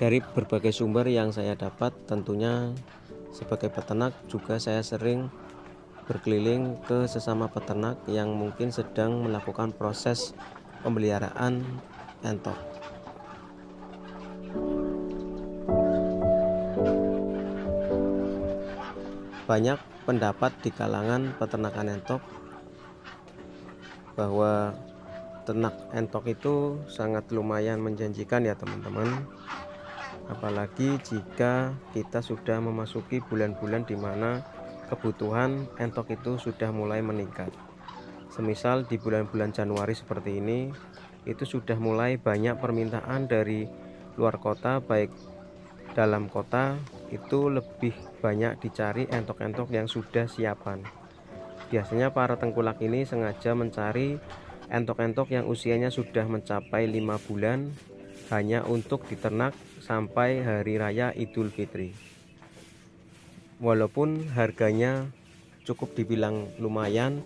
Dari berbagai sumber yang saya dapat, tentunya sebagai peternak juga saya sering berkeliling ke sesama peternak yang mungkin sedang melakukan proses pemeliharaan entok. Banyak pendapat di kalangan peternakan entok bahwa ternak entok itu sangat lumayan menjanjikan ya teman-teman. Apalagi jika kita sudah memasuki bulan-bulan di mana kebutuhan entok itu sudah mulai meningkat. Semisal di bulan-bulan Januari seperti ini, itu sudah mulai banyak permintaan dari luar kota, baik dalam kota itu lebih banyak dicari entok-entok yang sudah siapan. Biasanya para tengkulak ini sengaja mencari entok-entok yang usianya sudah mencapai 5 bulan hanya untuk diternak sampai hari raya Idul Fitri. Walaupun harganya cukup dibilang lumayan,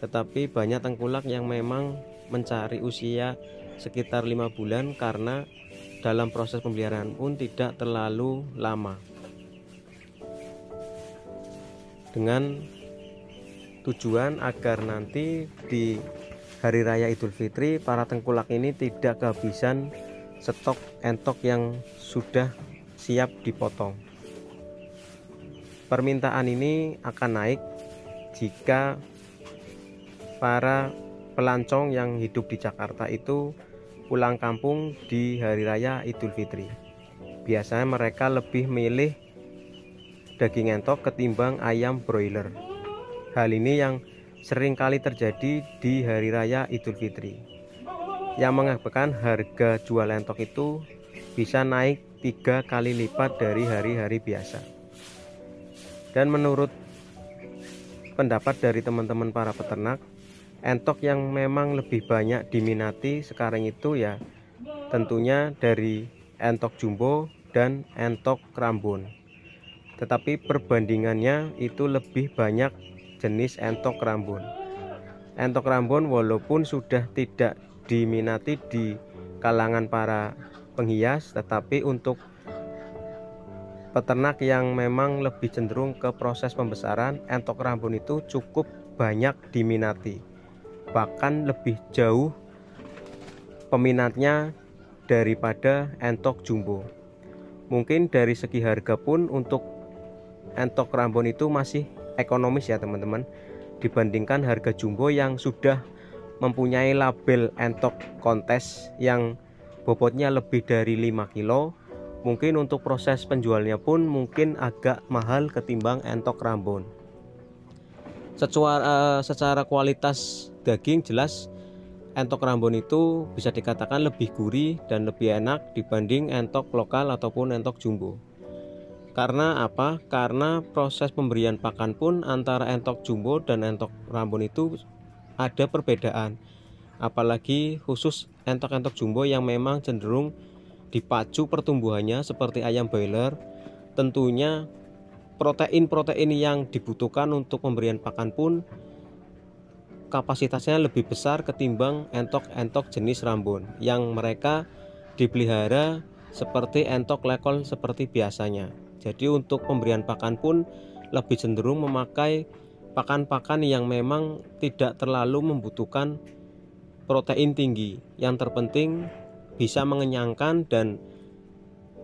tetapi banyak tengkulak yang memang mencari usia sekitar 5 bulan karena dalam proses pemeliharaan pun tidak terlalu lama, dengan tujuan agar nanti di hari raya Idul Fitri para tengkulak ini tidak kehabisan stok entok yang sudah siap dipotong. Permintaan ini akan naik jika para pelancong yang hidup di Jakarta itu pulang kampung di hari raya Idul Fitri. Biasanya mereka lebih milih daging entok ketimbang ayam broiler. Hal ini yang sering kali terjadi di hari raya Idul Fitri, yang mengakibatkan harga jual entok itu bisa naik 3 kali lipat dari hari-hari biasa. Dan menurut pendapat dari teman-teman para peternak, entok yang memang lebih banyak diminati sekarang itu ya tentunya dari entok jumbo dan entok Rambon. Tetapi perbandingannya itu lebih banyak jenis entok Rambon. Entok Rambon walaupun sudah tidak diminati di kalangan para penghias, tetapi untuk peternak yang memang lebih cenderung ke proses pembesaran, entok Rambon itu cukup banyak diminati, bahkan lebih jauh peminatnya daripada entok jumbo. Mungkin dari segi harga pun untuk entok Rambon itu masih ekonomis ya teman-teman, dibandingkan harga jumbo yang sudah mempunyai label entok kontes yang bobotnya lebih dari 5 kilo. Mungkin untuk proses penjualnya pun mungkin agak mahal ketimbang entok Rambon. Secara kualitas daging jelas entok Rambon itu bisa dikatakan lebih gurih dan lebih enak dibanding entok lokal ataupun entok jumbo. Karena apa? Karena proses pemberian pakan pun antara entok jumbo dan entok Rambon itu ada perbedaan. Apalagi khusus entok-entok jumbo yang memang cenderung dipacu pertumbuhannya seperti ayam broiler, tentunya protein-protein yang dibutuhkan untuk pemberian pakan pun kapasitasnya lebih besar ketimbang entok-entok jenis Rambon yang mereka dipelihara seperti entok lekol seperti biasanya. Jadi untuk pemberian pakan pun lebih cenderung memakai pakan-pakan yang memang tidak terlalu membutuhkan protein tinggi. Yang terpenting bisa mengenyangkan dan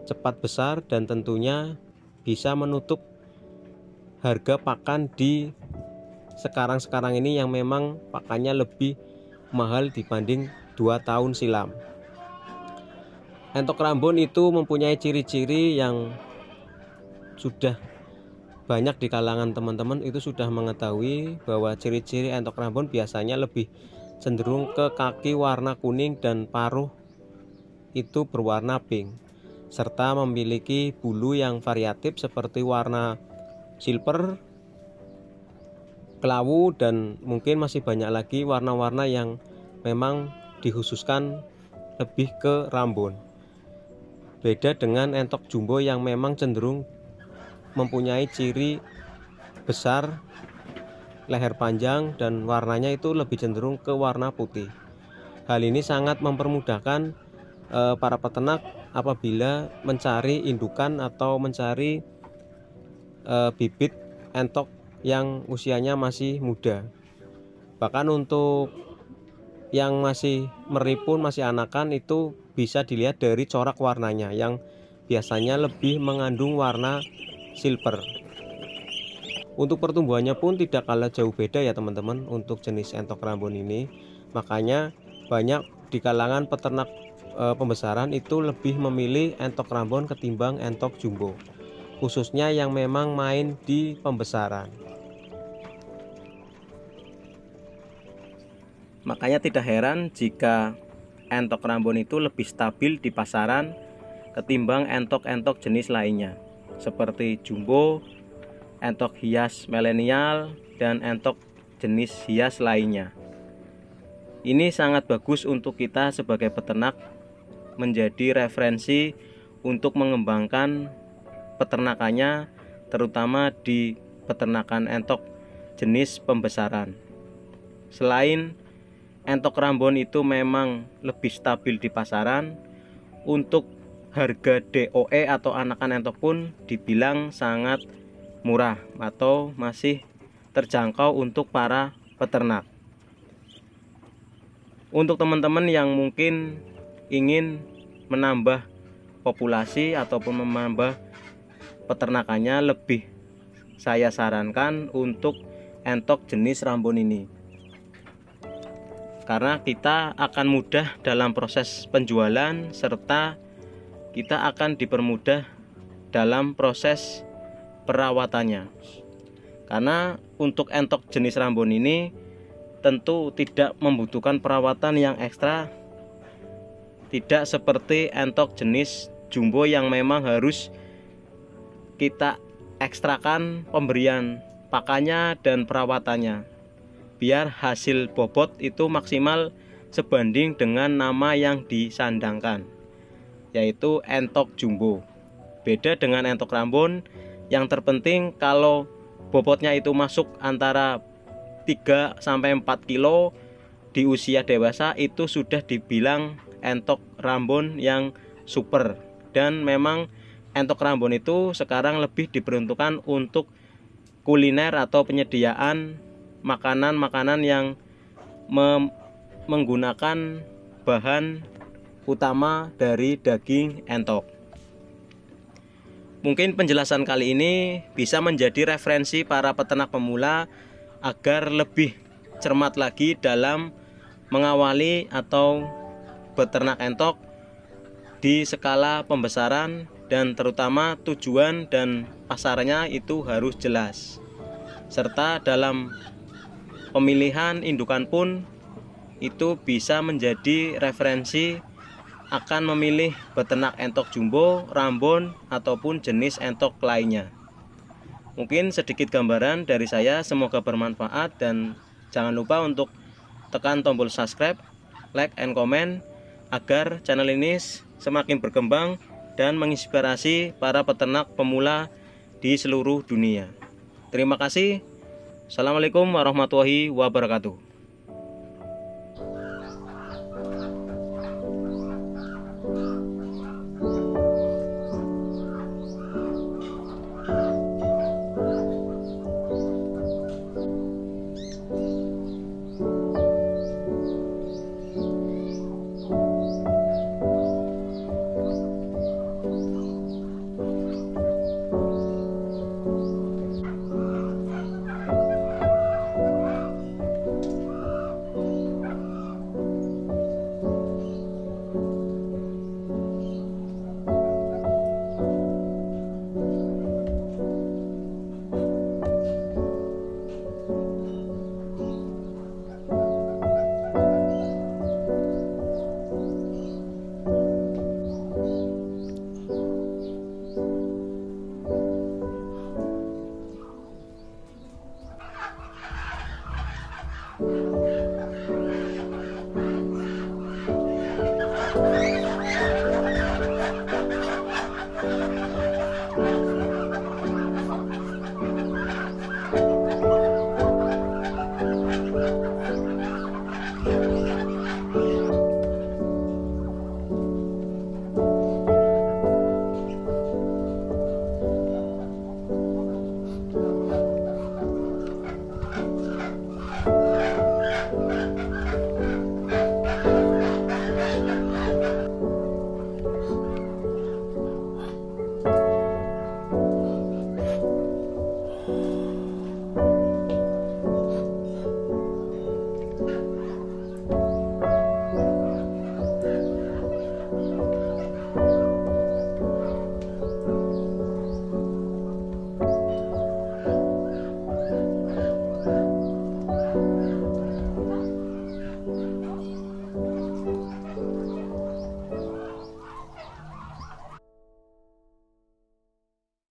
cepat besar, dan tentunya bisa menutup harga pakan di sekarang ini yang memang pakannya lebih mahal dibanding 2 tahun silam. Entok Rambon itu mempunyai ciri-ciri yang sudah banyak di kalangan teman-teman itu sudah mengetahui bahwa ciri-ciri entok Rambon biasanya lebih cenderung ke kaki warna kuning dan paruh itu berwarna pink, serta memiliki bulu yang variatif seperti warna silver, kelawu, dan mungkin masih banyak lagi warna-warna yang memang dikhususkan lebih ke Rambon. Beda dengan entok jumbo yang memang cenderung mempunyai ciri besar, leher panjang, dan warnanya itu lebih cenderung ke warna putih. Hal ini sangat mempermudahkan para peternak apabila mencari indukan atau mencari bibit entok yang usianya masih muda. Bahkan untuk yang masih meri pun, masih anakan, itu bisa dilihat dari corak warnanya yang biasanya lebih mengandung warna silver. Untuk pertumbuhannya pun tidak kalah jauh beda ya teman-teman untuk jenis entok Rambon ini. Makanya banyak di kalangan peternak pembesaran itu lebih memilih entok Rambon ketimbang entok jumbo, khususnya yang memang main di pembesaran. Makanya tidak heran jika entok Rambon itu lebih stabil di pasaran ketimbang entok-entok jenis lainnya seperti jumbo, entok hias milenial, dan entok jenis hias lainnya. Ini sangat bagus untuk kita sebagai peternak, menjadi referensi untuk mengembangkan peternakannya, terutama di peternakan entok jenis pembesaran. Selain entok Rambon itu memang lebih stabil di pasaran, untuk harga DOE atau anakan entok pun dibilang sangat murah atau masih terjangkau untuk para peternak. Untuk teman-teman yang mungkin ingin menambah populasi ataupun menambah peternakannya, lebih saya sarankan untuk entok jenis Rambon ini, karena kita akan mudah dalam proses penjualan serta kita akan dipermudah dalam proses perawatannya. Karena untuk entok jenis Rambon ini tentu tidak membutuhkan perawatan yang ekstra, tidak seperti entok jenis jumbo yang memang harus kita ekstrakan pemberian pakannya dan perawatannya biar hasil bobot itu maksimal sebanding dengan nama yang disandangkan, yaitu entok jumbo. Beda dengan entok Rambon, yang terpenting kalau bobotnya itu masuk antara 3-4 kilo di usia dewasa, itu sudah dibilang entok Rambon yang super. Dan memang entok Rambon itu sekarang lebih diperuntukkan untuk kuliner atau penyediaan makanan-makanan yang menggunakan bahan utama dari daging entok. Mungkin penjelasan kali ini bisa menjadi referensi para peternak pemula agar lebih cermat lagi dalam mengawali atau beternak entok di skala pembesaran, dan terutama tujuan dan pasarnya itu harus jelas. Serta dalam pemilihan indukan pun itu bisa menjadi referensi akan memilih beternak entok jumbo, Rambon, ataupun jenis entok lainnya. Mungkin sedikit gambaran dari saya, semoga bermanfaat, dan jangan lupa untuk tekan tombol subscribe, like, and comment agar channel ini semakin berkembang dan menginspirasi para peternak pemula di seluruh dunia. Terima kasih. Assalamualaikum warahmatullahi wabarakatuh.